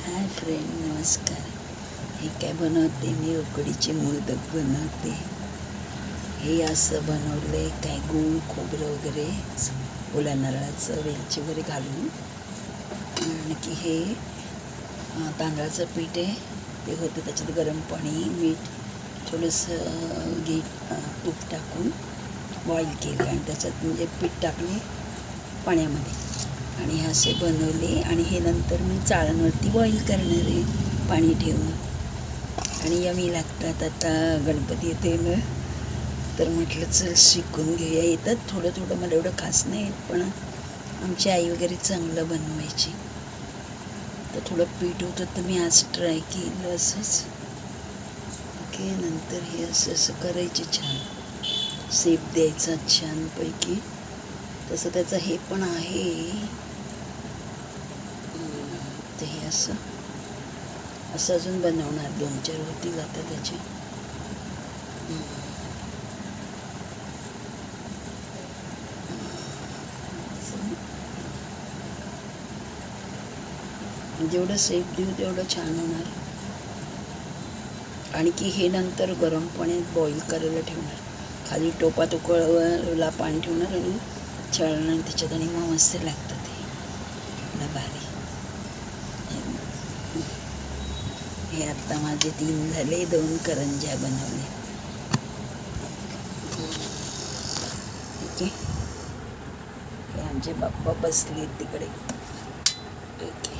Hi friend, नमस्कार. हे काय बनवते मी? उकडीचे मोदक बनवते. हे असं बनवले काय गूळ खोबरं वगैरे ओल्या नारळाचं वेलची वगैरे घालून. आणखी हे तांदळाचं पीठ आहे, ते होतं त्याच्यात गरम पाणी, मीठ, थोडंसं तूप टाकून बॉईल केले आणि त्याच्यात म्हणजे पीठ टाकले पाण्यामध्ये आणि हे असे बनवले. आणि हे नंतर मी चाळणवरती बॉईल करणार आहे पाणी ठेवून. आणि यमी लागतात. आता गणपती येते ना, तर म्हटलं चल शिकून घेऊया. येतात थोडं थोडं, मला एवढं खास नाही येत, पण आमची आई वगैरे चांगलं बनवायची. तर थोडं पीठ होतं तर मी आज ट्राय केलं असंच. ओके. नंतर हे असं करायचे, छान शेप द्यायचा छानपैकी. तसं त्याचं हे पण आहे. तर हे असं अजून बनवणार, 2-4 होतील आता त्याचे. जेवढं सेफ देऊ तेवढं छान होणार. आणखी हे नंतर गरम पाण्यात बॉईल करायला ठेवणार. खाली टोपात उकळला पाणी ठेवणार आणि छाळणार त्याच्यात, आणि मग मस्त लागतं ते भारी. हे आत्ता माझे 3 झाले, 2 करंज्या बनवले. ठीक आहे. हे आमचे बाप्पा बसले तिकडे. ठीक आहे.